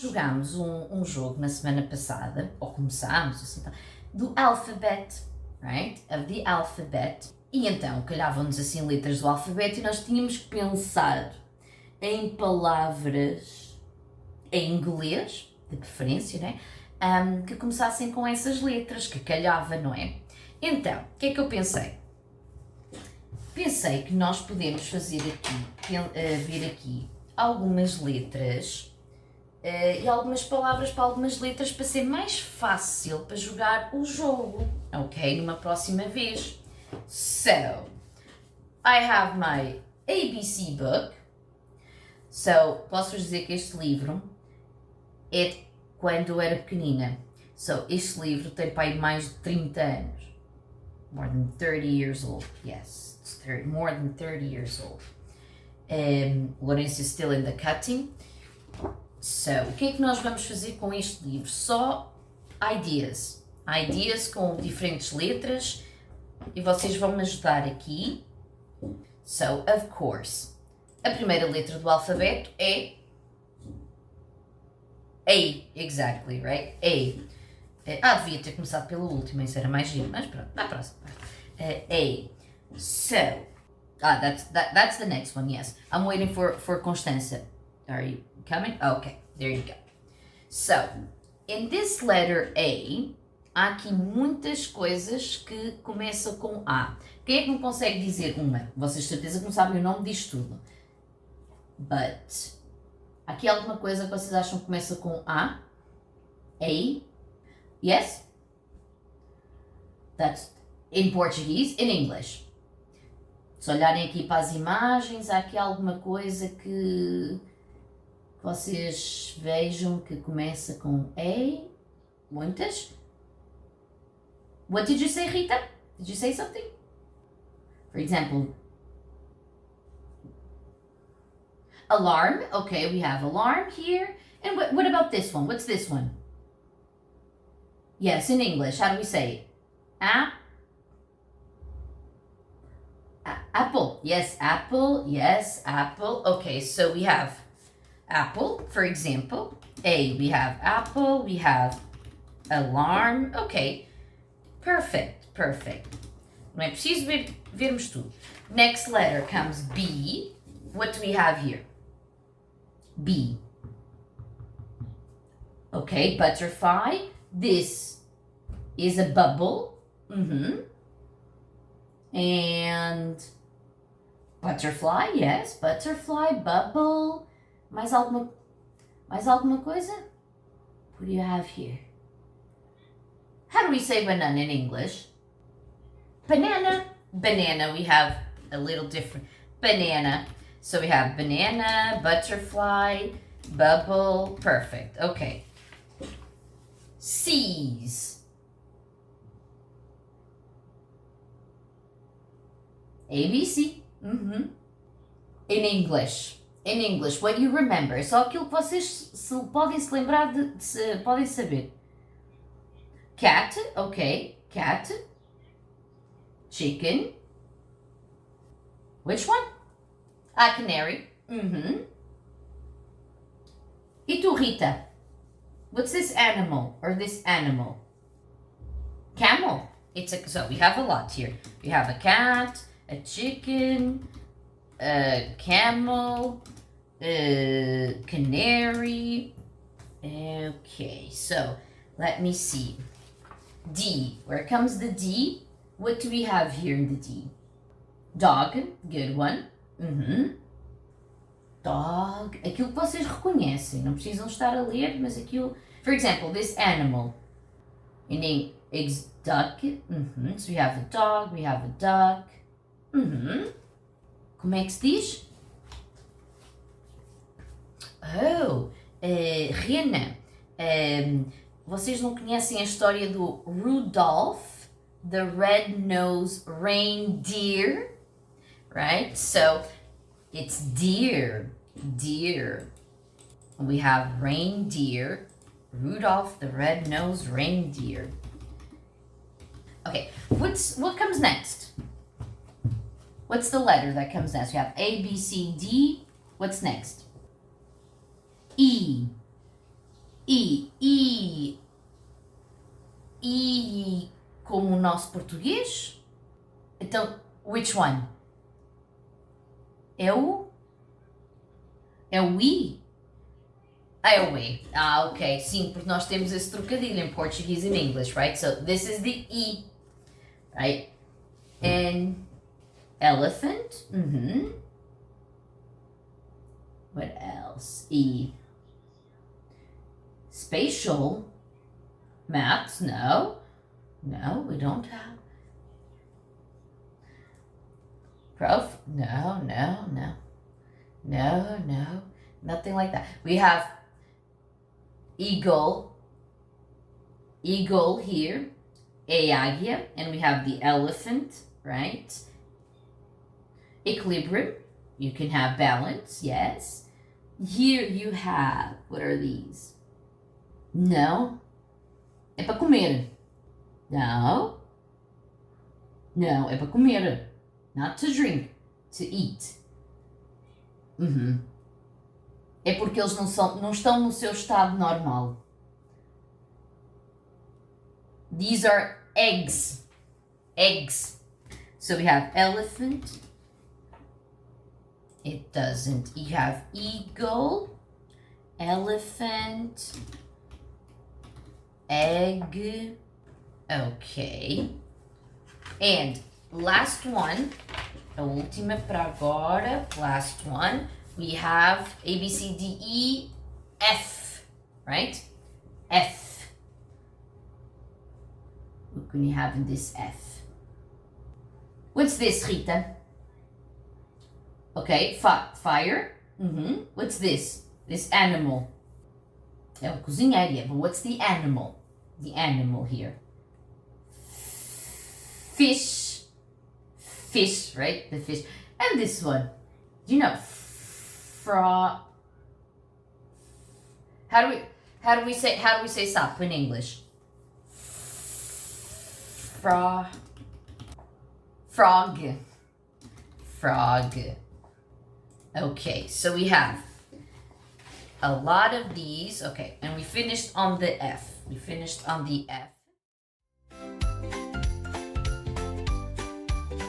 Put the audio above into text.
jogámos um jogo na semana passada, ou começámos, assim, do alphabet, right? Of the alphabet. E então calhavam-nos assim letras do alfabeto e nós tínhamos que pensar em palavras em inglês, de preferência, né? Que começassem com essas letras, que calhava, não é? Então, o que é que eu pensei? Pensei que nós podemos fazer aqui, ver aqui algumas letras e algumas palavras para algumas letras para ser mais fácil para jogar o jogo, ok? Numa próxima vez. So, I have my ABC book. So, posso-vos dizer que este livro é quando eu era pequenina. So, este livro tem para aí mais de 30 anos. More than 30 years old. Yes, it's more than 30 years old. Lourenço is still in the cutting. So, o que é que nós vamos fazer com este livro? Só ideas. Ideas com diferentes letras. E vocês vão me ajudar aqui. So, of course, a primeira letra do alfabeto é A, exactly, right? A. Devia ter começado pelo último, isso era mais giro, mas pronto, na próxima. A. So, that's the next one, yes. I'm waiting for Constanza. Are you coming? Okay, there you go. So, in this letter A, há aqui muitas coisas que começam com A. Quem é que me consegue dizer uma? Vocês de certeza que não sabem o nome disto tudo. But, aqui há alguma coisa que vocês acham que começa com A? A? Yes? That's in Portuguese, in English. Se olharem aqui para as imagens, há aqui alguma coisa que vocês vejam que começa com A? Muitas? What did you say, Rita? Did you say something? For example, alarm. Okay, we have alarm here. And what about this one? What's this one? Yes, in English, how do we say it? Apple. Yes, apple. Yes, apple. Okay, so we have apple, for example. A, we have apple. We have alarm. Okay, perfect. Não é preciso vermos tudo. Next letter comes B. What do we have here? B. Okay, butterfly. This is a bubble. And butterfly, yes, butterfly, bubble. Mais alguma coisa? What do you have here? How do we say banana in English? Banana. Banana, we have a little different. Banana. So we have banana, butterfly, bubble. Perfect. Okay. C's. ABC. In English. In English, what you remember. É só aquilo que vocês podem se lembrar podem saber. Cat, okay. Cat. Chicken. Which one? Canary. E tu, Rita? What's this animal or this animal? Camel. So we have a lot here. We have a cat, a chicken, a camel, a canary. Okay, so let me see. D. Where comes the D? What do we have here in the D? Dog. Good one. Dog. Aquilo que vocês reconhecem. Não precisam estar a ler, mas aquilo... For example, this animal. In English, duck. So we have a dog, we have a duck. Como é que se diz? Oh, rena. Vocês não conhecem a história do Rudolph, the red-nosed reindeer? Right? So, it's deer. Deer. We have reindeer. Rudolph, the red-nosed reindeer. Okay, what comes next? What's the letter that comes next? We have A, B, C, D. What's next? E. I como o nosso português? Então, which one? É o I? Ah, é o E. Ah, ok. Sim, porque nós temos esse trocadilho em Portuguese and English, right? So this is the E, right? And elephant. What else? E. Spatial. Maths. No. No, we don't have. Prof. No. Nothing like that. We have eagle here, a águia, and we have the elephant, right? Equilibrium, you can have balance, yes. Here you have, what are these? No, é para comer. No, é para comer, not to drink, to eat. É porque eles não estão no seu estado normal. These are eggs. So we have elephant. It doesn't. You have eagle, elephant, egg. Okay. And last one, a última para agora, last one. We have A, B, C, D, E, F, right? F. What can you have in this F? What's this, Rita? Okay, fire. What's this? This animal. É um cozinheiro, yeah, but what's the animal? The animal here. Fish, right? The fish. And this one. Do you know? How do we say sap in English? Frog. Okay, so we have a lot of these. Okay, and we finished on the F.